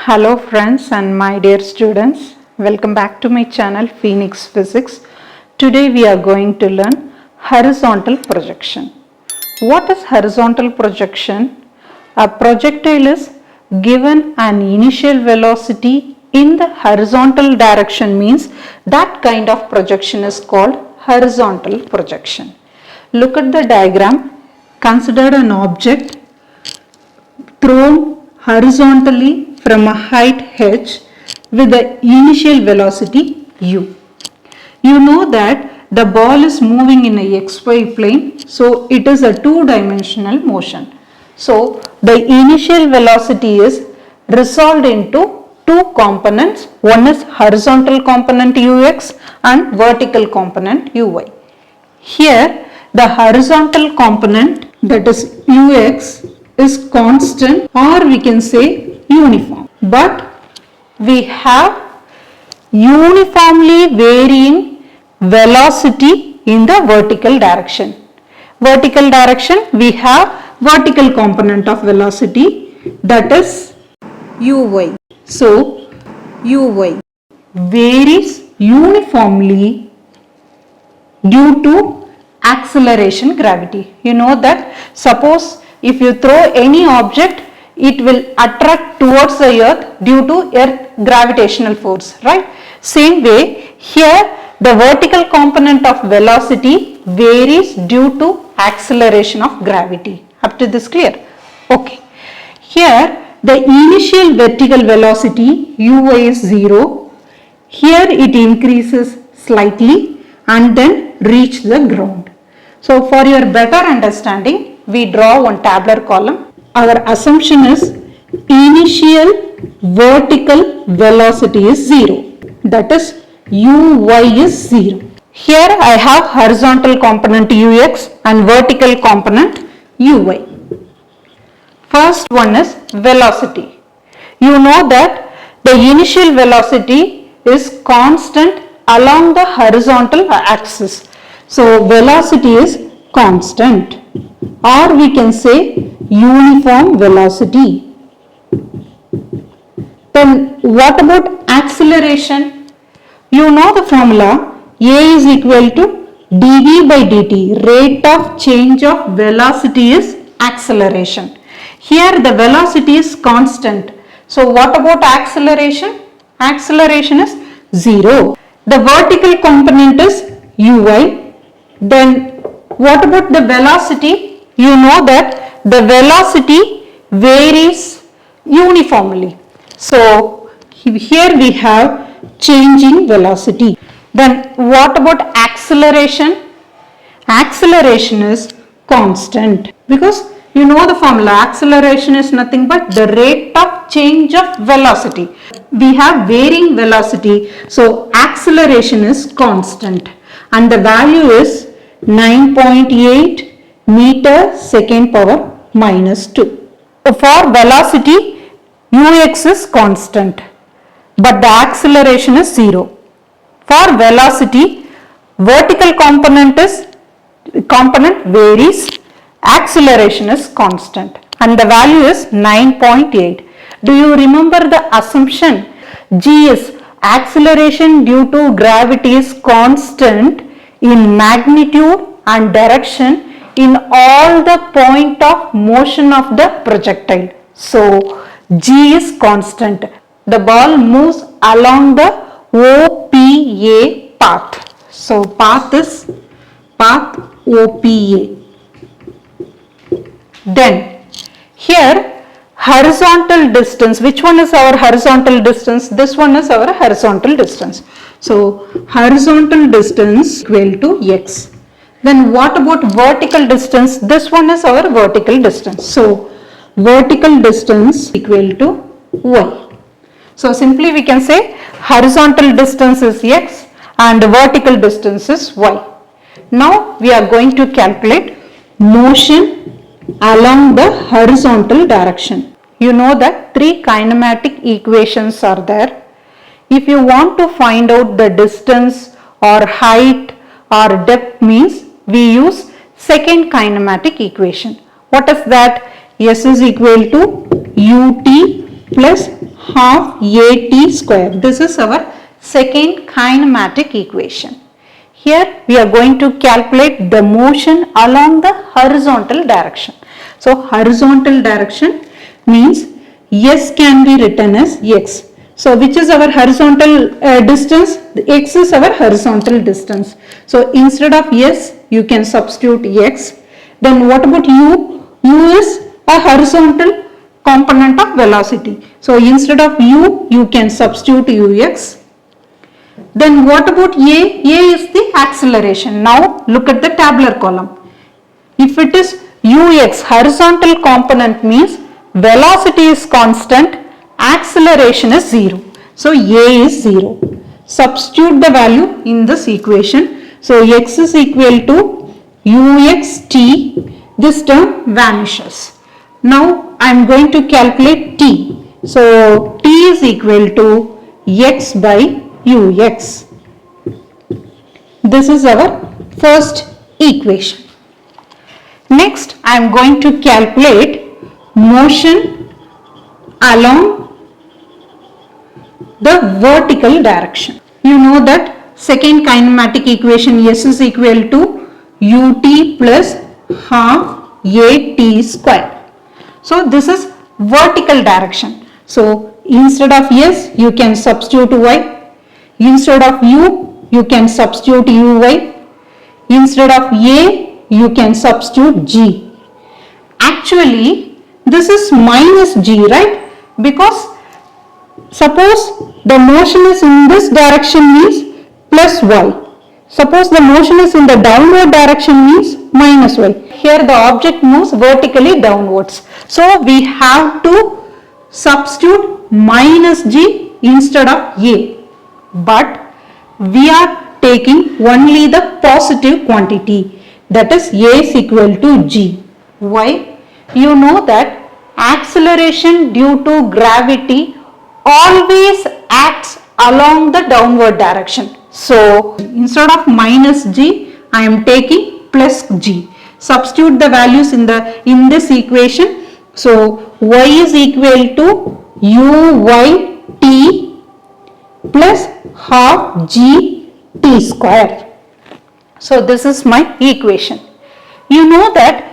Hello friends and my dear students, welcome back to my channel Phoenix Physics. Today we are going to learn horizontal projection. What is horizontal projection? A projectile is given an initial velocity in the horizontal direction, means that kind of projection is called horizontal projection. Look at the diagram. Consider an object thrown horizontally from a height h with the initial velocity u. You know that the ball is moving in a xy plane, so it is a two-dimensional motion. So the initial velocity is resolved into two components. One is horizontal component ux and vertical component uy. Here the horizontal component, that is ux, is constant, or we can say uniform, but we have uniformly varying velocity in the vertical direction. Vertical direction, we have vertical component of velocity, that is uy. So uy varies uniformly due to acceleration gravity. You know that suppose if you throw any object, it will attract towards the earth due to earth gravitational force, right? Same way, here the vertical component of velocity varies due to acceleration of gravity. Up to this clear? Okay. Here the initial vertical velocity uy is 0. Here it increases slightly and then reach the ground. So for your better understanding, we draw one tabular column. Our assumption is initial vertical velocity is 0. That is uy is 0. Here I have horizontal component ux and vertical component uy. First one is velocity. You know that the initial velocity is constant along the horizontal axis. So velocity is constant, or we can say uniform velocity. Then what about acceleration? You know the formula, A is equal to dv by dt, rate of change of velocity is acceleration. Here the velocity is constant. So what about acceleration? Acceleration is 0. The vertical component is uy. Then what about the velocity? You know that the velocity varies uniformly. So here we have changing velocity. Then what about acceleration? Acceleration is constant, because you know the formula, acceleration is nothing but the rate of change of velocity. We have varying velocity, so acceleration is constant, and the value is 9.8 meter second power minus 2. For velocity, ux is constant, but the acceleration is 0. For velocity, vertical component varies, acceleration is constant, and the value is 9.8. Do you remember the assumption? G is acceleration due to gravity is constant in magnitude and direction in all the point of motion of the projectile. So G is constant. The ball moves along the OPA path. So path is path OPA. Then here horizontal distance, which one is our horizontal distance? This one is our horizontal distance. So horizontal distance equal to x. Then what about vertical distance? This one is our vertical distance. So vertical distance equal to y. So simply we can say horizontal distance is x and vertical distance is y. Now we are going to calculate motion along the horizontal direction. You know that three kinematic equations are there. If you want to find out the distance or height or depth, means we use second kinematic equation. What is that? S is equal to ut plus half at square. This is our second kinematic equation. Here we are going to calculate the motion along the horizontal direction. So horizontal direction means S can be written as x. So which is our horizontal distance? X is our horizontal distance. So instead of S you can substitute x. Then what about u? U is a horizontal component of velocity. So instead of u, you can substitute ux. Then what about a? A is the acceleration. Now look at the tabular column. If it is ux, horizontal component means velocity is constant, acceleration is 0. So a is 0. Substitute the value in this equation. So x is equal to uxt. This term vanishes. Now I am going to calculate t. So t is equal to x by ux. This is our first equation. Next I am going to calculate motion along the vertical direction. You know that second kinematic equation, S is equal to ut plus half at square. So this is vertical direction. So instead of S you can substitute y. Instead of u you can substitute uy. Instead of a you can substitute g. Actually this is minus g, right? Because suppose the motion is in this direction means plus y. Suppose the motion is in the downward direction means minus y. Here the object moves vertically downwards. So we have to substitute minus g instead of a. But we are taking only the positive quantity, that is a is equal to g. Why? You know that acceleration due to gravity always acts along the downward direction. So instead of minus g I am taking plus g. Substitute the values in this equation. So y is equal to uyt plus half g t square. So this is my equation. You know that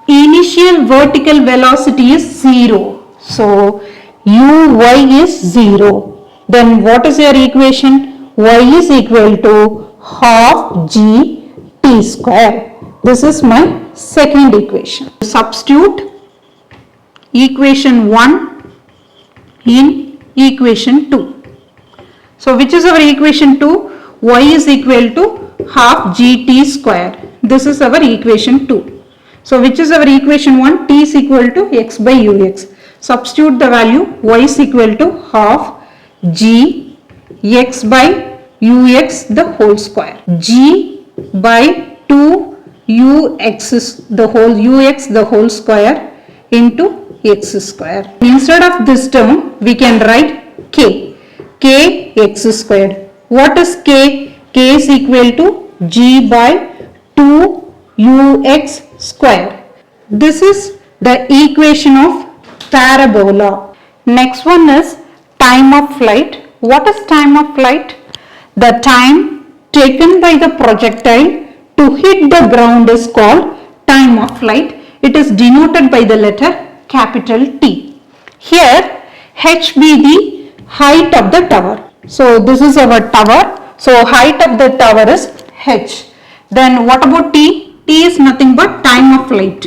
initial vertical velocity is 0. So uy is 0. Then what is your equation? Y is equal to half g t square. This is my second equation. Substitute equation 1 in equation 2. So which is our equation 2? Y is equal to half gt square. This is our equation 2. So which is our equation 1? T is equal to x by ux. Substitute the value. Y is equal to half g x by ux the whole square. G by 2 ux the whole square into x square. Instead of this term we can write k x squared. What is k? K is equal to g by 2 ux square. This is the equation of parabola. Next one is time of flight. What is time of flight? The time taken by the projectile to hit the ground is called time of flight. It is denoted by the letter capital T. Here h be the height of the tower. So this is our tower. So height of the tower is h. Then what about t? T is nothing but time of flight.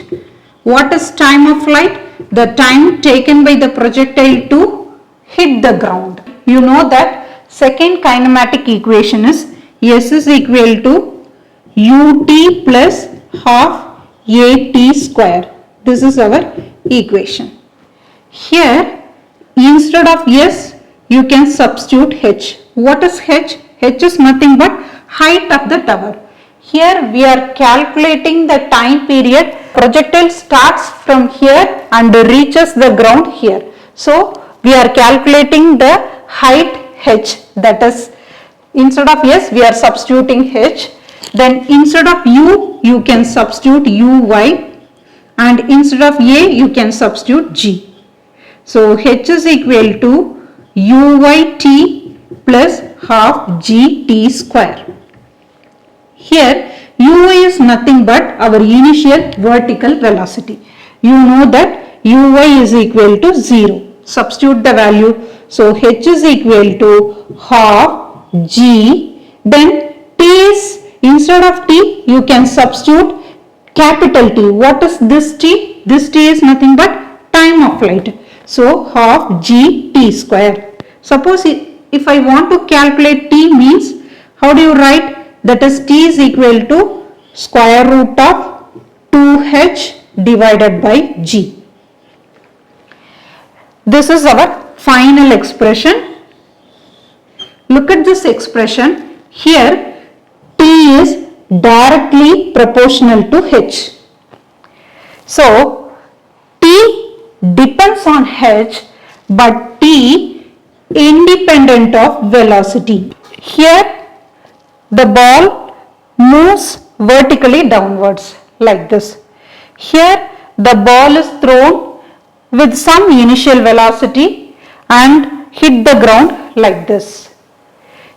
What is time of flight? The time taken by the projectile to hit the ground. You know that second kinematic equation is S is equal to ut plus half at square. This is our equation. Here instead of S you can substitute h. What is h? H is nothing but height of the tower. Here we are calculating the time period. Projectile starts from here and reaches the ground here. So we are calculating the height h, that is instead of s we are substituting h. Then instead of u you can substitute uy, and instead of a you can substitute g. So h is equal to uyt plus half gt square. Here uy is nothing but our initial vertical velocity. You know that uy is equal to 0. Substitute the value. So h is equal to half g. Then t is, instead of t you can substitute capital T. What is this t? This t is nothing but time of flight. So half g t square. Suppose if I want to calculate t means, how do you write? That is t is equal to square root of 2h divided by g. This is our final expression. Look at this expression. Here t is directly proportional to h. So t depends on h but t independent of velocity. Here the ball moves vertically downwards like this. Here the ball is thrown with some initial velocity and hit the ground like this.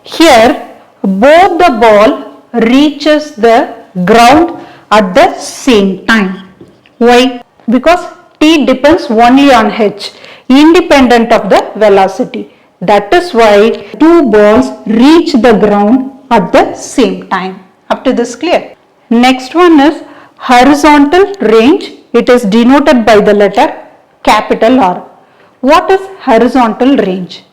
Here both the ball reaches the ground at the same time. Why? Because t depends only on h, independent of the velocity. That is why two balls reach the ground at the same time. Up to this clear? Next one is horizontal range. It is denoted by the letter capital R. What is horizontal range?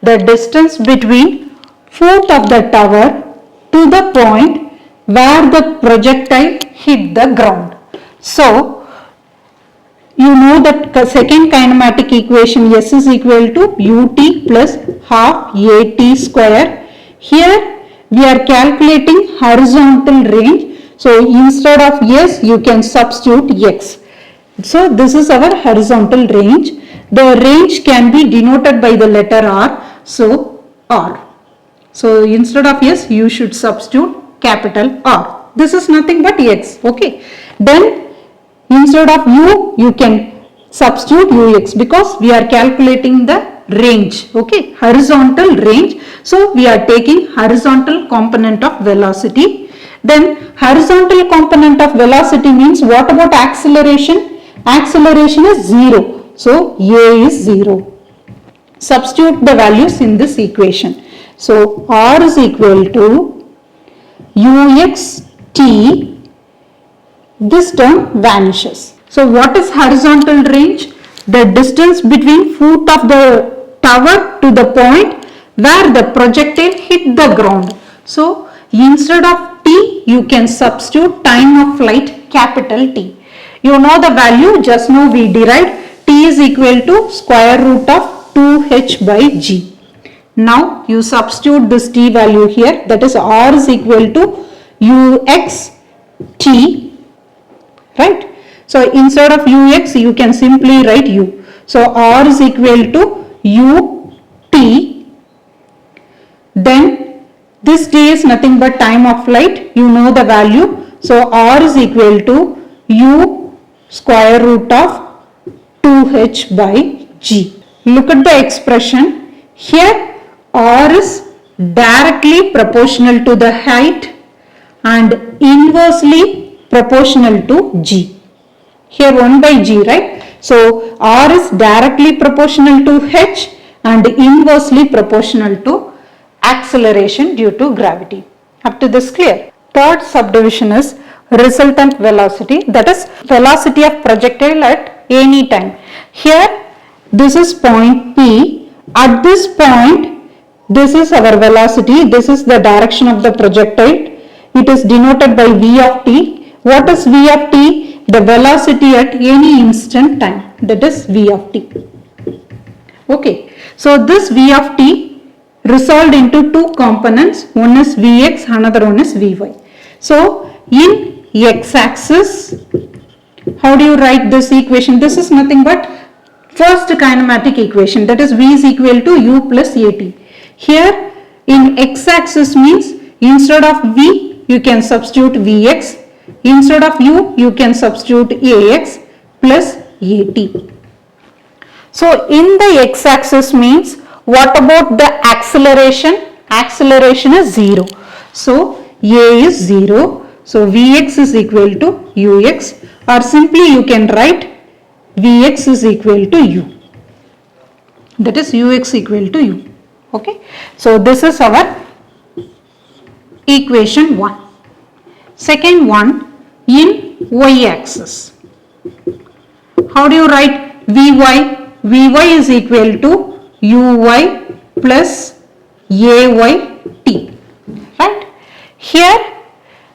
The distance between foot of the tower to the point where the projectile hit the ground. So you know that the second kinematic equation, S is equal to ut plus half at square. Here we are calculating horizontal range. So instead of S you can substitute x. So this is our horizontal range. The range can be denoted by the letter R. So R. So instead of S you should substitute capital R. This is nothing but x. Okay. Then instead of u you can substitute ux because we are calculating the range. Okay. Horizontal range. So we are taking horizontal component of velocity. Then horizontal component of velocity means what about acceleration? Acceleration is 0. So a is 0. Substitute the values in this equation. So r is equal to ux t. This term vanishes. So what is horizontal range? The distance between foot of the tower to the point where the projectile hit the ground. So instead of t you can substitute time of flight capital T. You know the value, just now we derived. T is equal to square root of 2h by g. Now you substitute this t value here, that is r is equal to ux t, right? So instead of ux you can simply write u. So r is equal to u t. Then this t is nothing but time of flight, you know the value. So r is equal to u square root of 2h by g. Look at the expression. Here r is directly proportional to the height and inversely proportional to g. Here 1 by g, right? So r is directly proportional to h and inversely proportional to acceleration due to gravity. Up to this clear? Third subdivision is resultant velocity, that is velocity of projectile at any time. Here this is point P. At this point this is our velocity, this is the direction of the projectile. It is denoted by v of t. What is v of t? The velocity at any instant time, that is v of t. Okay, so this v of t resolved into two components, one is vx, another one is vy. So in x-axis, how do you write this equation? This is nothing but first kinematic equation, that is v is equal to u plus at. Here in x-axis means instead of v you can substitute vx, instead of u you can substitute ax plus at. So in the x-axis means what about the acceleration? Acceleration is 0. So a is 0. So Vx is equal to ux, or simply you can write Vx is equal to u. That is ux equal to u. Okay. So this is our equation 1. Second one, in y-axis. How do you write Vy? Vy is equal to uy plus ayt. Right? Here,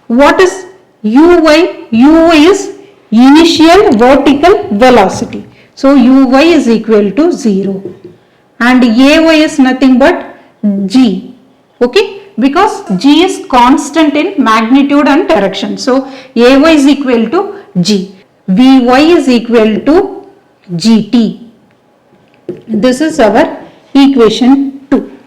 what is uy? Uy is initial vertical velocity. So uy is equal to 0. And ay is nothing but g. Okay? Because g is constant in magnitude and direction. So ay is equal to g. Vy is equal to gt. This is our equation 2.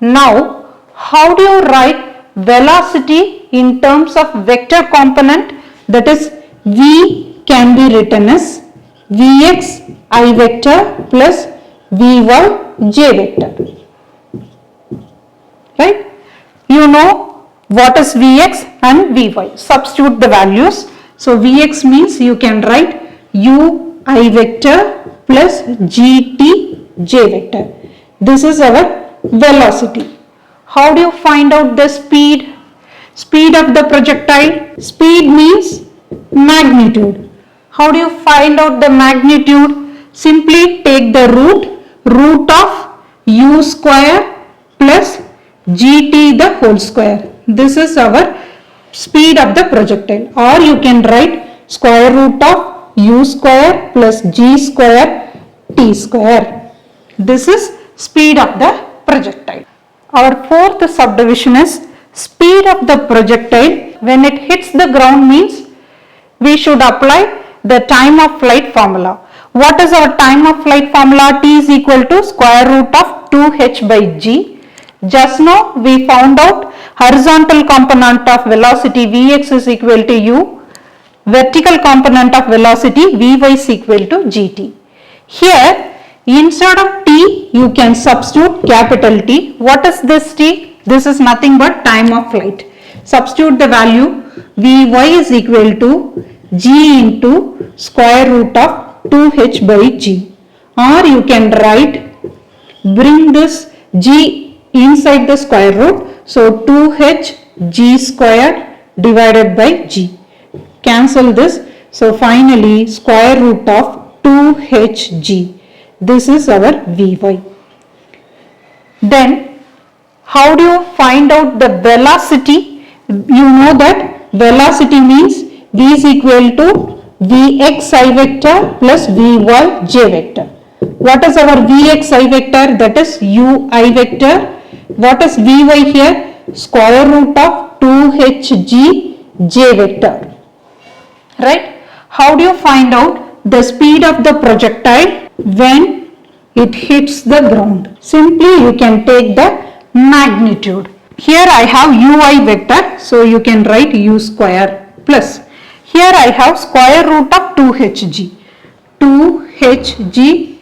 Now, how do you write velocity in terms of vector component? That is, v can be written as vx I vector plus vy j vector. Right? You know what is vx and vy. Substitute the values. So vx means you can write u I vector plus gt j vector. This is our velocity. How do you find out the speed? Speed of the projectile. Speed means magnitude. How do you find out the magnitude? Simply take the root of u square plus gt the whole square. This is our speed of the projectile. Or you can write square root of u square plus g square t square. This is speed of the projectile. Our fourth subdivision is speed of the projectile when it hits the ground means we should apply the time of flight formula. What is our time of flight formula? T is equal to square root of 2h by g. Just now we found out horizontal component of velocity Vx is equal to u. Vertical component of velocity Vy is equal to gt. Here instead of t you can substitute capital T. What is this t? This is nothing but time of flight. Substitute the value Vy is equal to g into square root of 2h by g. Or you can write, bring this g inside the square root. So 2h g square divided by g. Cancel this. So finally square root of 2hg. This is our Vy. Then how do you find out the velocity? You know that velocity means v is equal to vx I vector plus vy j vector. What is our vx I vector? That is u I vector. What is vy here? Square root of 2hg j vector. Right? How do you find out the speed of the projectile when it hits the ground? Simply you can take the magnitude. Here I have ui vector, so you can write u square plus. Here I have square root of 2hg. 2hg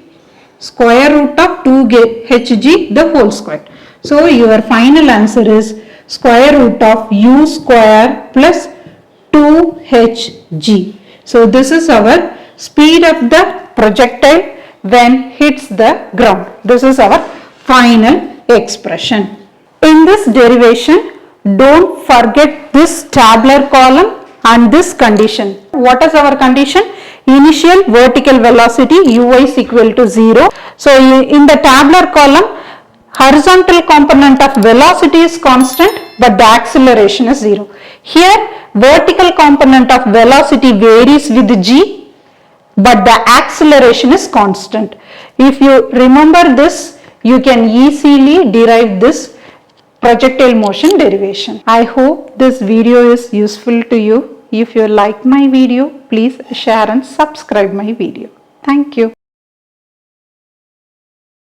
square root of 2hg the whole square. So your final answer is square root of u square plus 2hg. So this is our speed of the projectile when hits the ground. This is our final expression. In this derivation, don't forget this tabular column and this condition. What is our condition? Initial vertical velocity uy is equal to 0. So in the tabular column, horizontal component of velocity is constant but the acceleration is 0. Here vertical component of velocity varies with g but the acceleration is constant. If you remember this, you can easily derive this projectile motion derivation. I hope this video is useful to you. If you like my video, please share and subscribe my video. Thank you.